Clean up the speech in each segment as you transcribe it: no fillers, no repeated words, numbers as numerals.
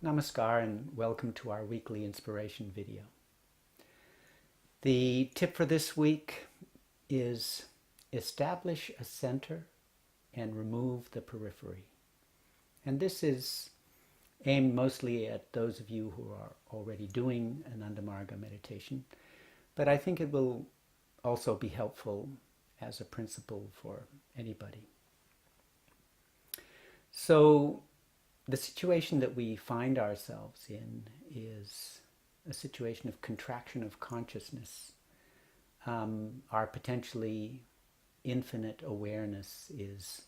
Namaskar and welcome to our weekly inspiration video. The tip for this week is establish a center and remove the periphery. And this is aimed mostly at those of you who are already doing Ananda Marga meditation, but I think it will also be helpful as a principle for anybody. So the situation that we find ourselves in is a situation of contraction of consciousness. Our potentially infinite awareness is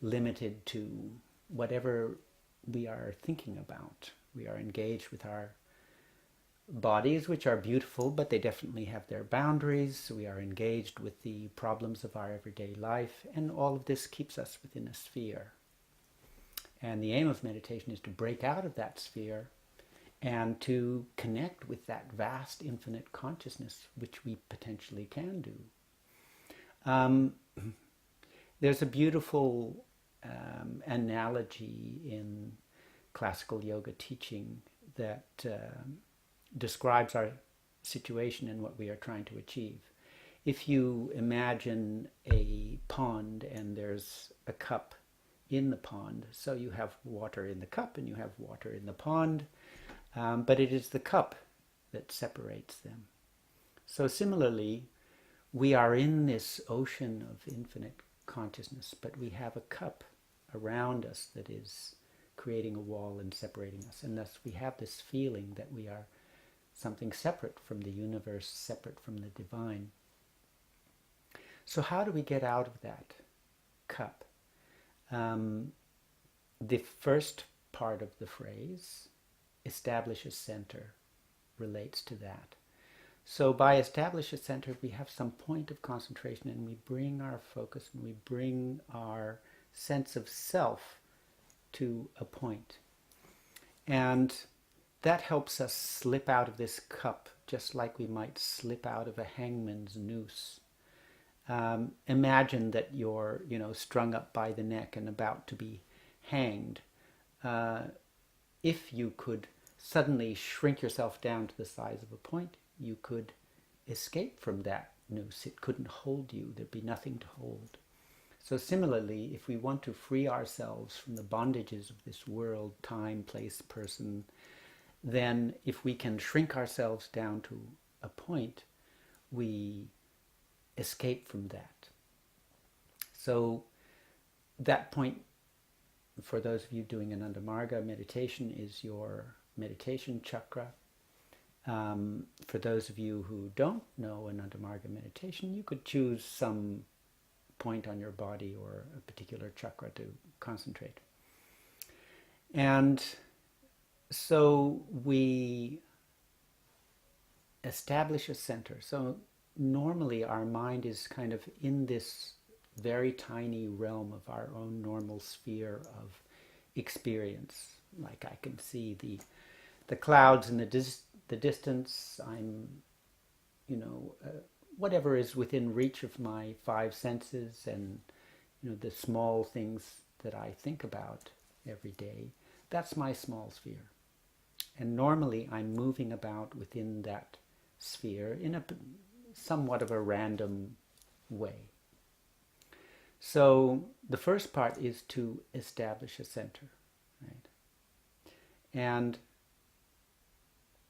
limited to whatever we are thinking about. We are engaged with our bodies, which are beautiful, but they definitely have their boundaries. We are engaged with the problems of our everyday life, and all of this keeps us within a sphere. And the aim of meditation is to break out of that sphere and to connect with that vast infinite consciousness, which we potentially can do. There's a beautiful analogy in classical yoga teaching that describes our situation and what we are trying to achieve. If you imagine a pond and there's a cup in the pond, so you have water in the cup and you have water in the pond, but it is the cup that separates them. So similarly, we are in this ocean of infinite consciousness, but we have a cup around us that is creating a wall and separating us, and thus we have this feeling that we are something separate from the universe, separate from the divine. So how do we get out of that cup? The first part of the phrase, establish a center, relates to that. So by establish a center, we have some point of concentration and we bring our focus and we bring our sense of self to a point. And that helps us slip out of this cup, just like we might slip out of a hangman's noose. Imagine that you're, strung up by the neck and about to be hanged. If you could suddenly shrink yourself down to the size of a point, you could escape from that noose. It couldn't hold you. There'd be nothing to hold. So similarly, if we want to free ourselves from the bondages of this world, time, place, person, then if we can shrink ourselves down to a point, we escape from that. So that point, for those of you doing Ananda Marga meditation, is your meditation chakra. For those of you who don't know Ananda Marga meditation, you could choose some point on your body or a particular chakra to concentrate. And so we establish a center. So normally our mind is kind of in this very tiny realm of our own normal sphere of experience. Like I can see the clouds in the distance. I'm, whatever is within reach of my five senses, and the small things that I think about every day. That's my small sphere. And normally I'm moving about within that sphere in a somewhat of a random way. So the first part is to establish a center, right? And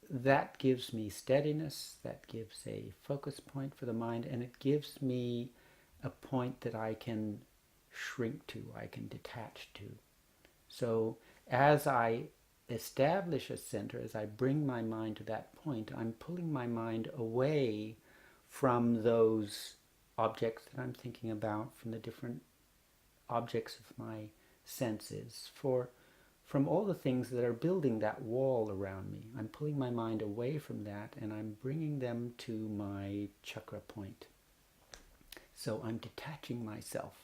that gives me steadiness, that gives a focus point for the mind, and it gives me a point that I can shrink to, I can detach to. So as I establish a center, as I bring my mind to that point, I'm pulling my mind away from those objects that I'm thinking about, from the different objects of my senses, from all the things that are building that wall around me. I'm pulling my mind away from that and I'm bringing them to my chakra point. So I'm detaching myself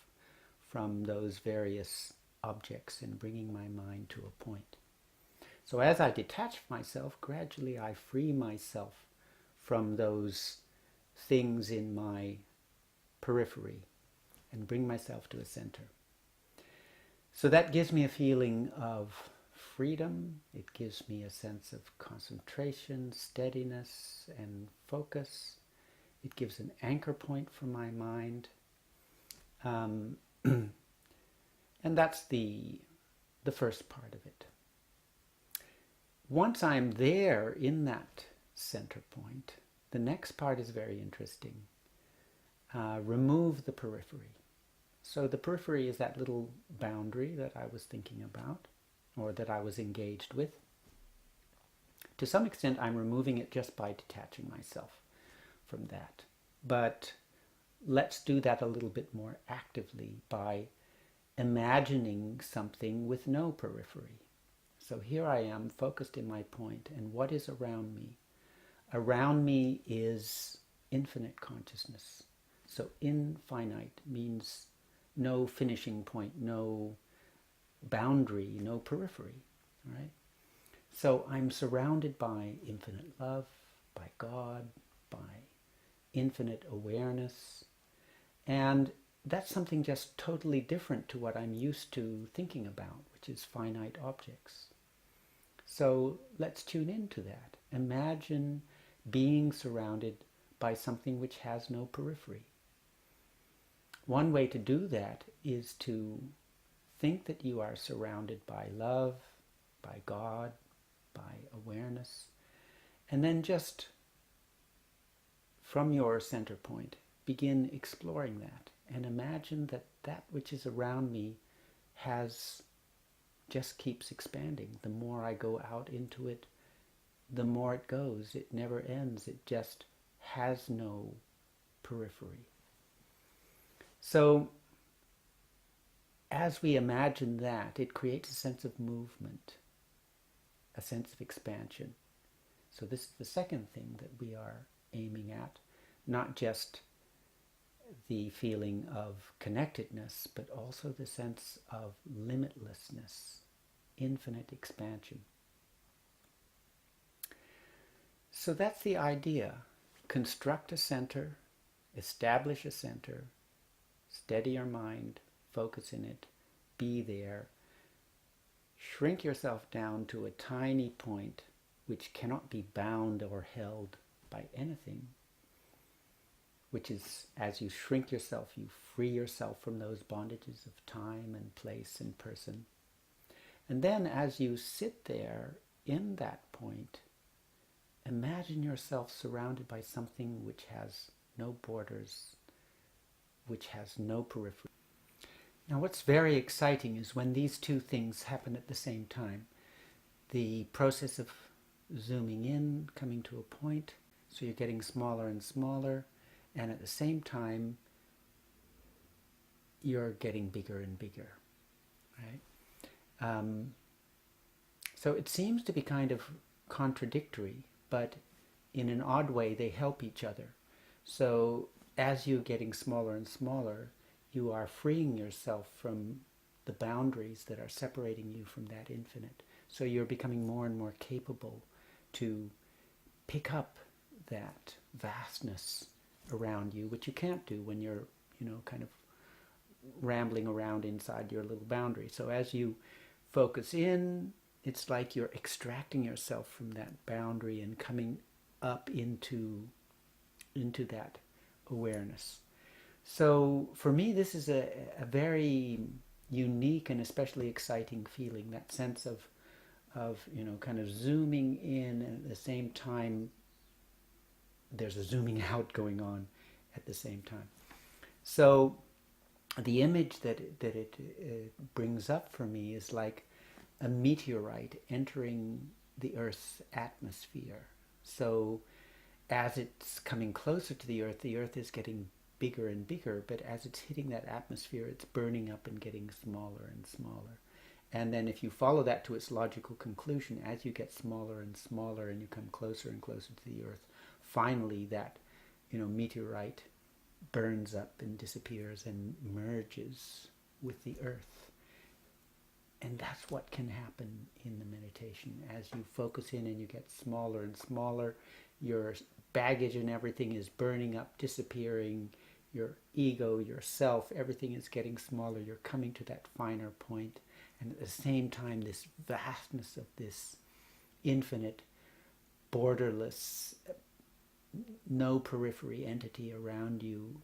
from those various objects and bringing my mind to a point. So as I detach myself, gradually I free myself from those things in my periphery and bring myself to a center. So that gives me a feeling of freedom. It gives me a sense of concentration, steadiness, and focus. It gives an anchor point for my mind. And that's the first part of it. Once I'm there in that center point, the next part is very interesting. Remove the periphery. So the periphery is that little boundary that I was thinking about, or that I was engaged with. To some extent, I'm removing it just by detaching myself from that. But let's do that a little bit more actively by imagining something with no periphery. So here I am, focused in my point, and what is around me? Around me is infinite consciousness. So infinite means no finishing point, no boundary, no periphery, right? So I'm surrounded by infinite love, by God, by infinite awareness, and that's something just totally different to what I'm used to thinking about, which is finite objects. So let's tune into that. Imagine being surrounded by something which has no periphery. One way to do that is to think that you are surrounded by love, by God, by awareness, and then just from your center point, begin exploring that and imagine that that which is around me just keeps expanding. The more I go out into it, the more it goes. It never ends. It just has no periphery. So as we imagine that, it creates a sense of movement, a sense of expansion. So this is the second thing that we are aiming at, not just the feeling of connectedness, but also the sense of limitlessness, infinite expansion. So that's the idea. Construct a center, establish a center, steady your mind, focus in it, be there, shrink yourself down to a tiny point which cannot be bound or held by anything, which is, as you shrink yourself, you free yourself from those bondages of time and place and person. And then as you sit there in that point, imagine yourself surrounded by something which has no borders, which has no periphery. Now what's very exciting is when these two things happen at the same time. The process of zooming in, coming to a point, so you're getting smaller and smaller, and at the same time you're getting bigger and bigger, right? So it seems to be kind of contradictory, but in an odd way they help each other. So as you're getting smaller and smaller, you are freeing yourself from the boundaries that are separating you from that infinite. So you're becoming more and more capable to pick up that vastness around you, which you can't do when you're, kind of rambling around inside your little boundary. So as you focus in, it's like you're extracting yourself from that boundary and coming up into that awareness. So for me, this is a very unique and especially exciting feeling, that sense of kind of zooming in, and at the same time there's a zooming out going on at the same time. So the image that it brings up for me is like a meteorite entering the Earth's atmosphere. So as it's coming closer to the Earth is getting bigger and bigger, but as it's hitting that atmosphere, it's burning up and getting smaller and smaller. And then if you follow that to its logical conclusion, as you get smaller and smaller and you come closer and closer to the Earth, finally that meteorite burns up and disappears and merges with the Earth. And that's what can happen in the meditation. As you focus in and you get smaller and smaller, your baggage and everything is burning up, disappearing. Your ego, yourself, everything is getting smaller. You're coming to that finer point. And at the same time, this vastness of this infinite, borderless, no periphery entity around you,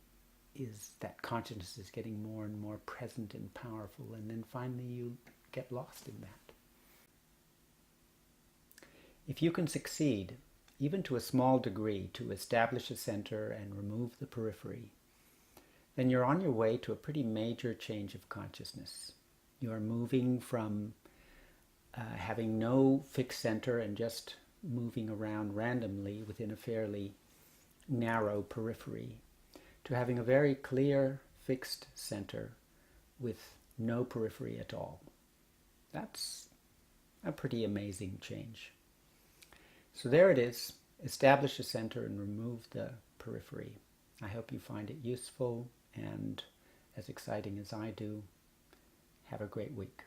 is that consciousness is getting more and more present and powerful, and then finally you get lost in that. If you can succeed, even to a small degree, to establish a center and remove the periphery, then you're on your way to a pretty major change of consciousness. You are moving from having no fixed center and just moving around randomly within a fairly narrow periphery, to having a very clear, fixed center with no periphery at all. That's a pretty amazing change. So there it is. Establish a center and remove the periphery. I hope you find it useful and as exciting as I do. Have a great week.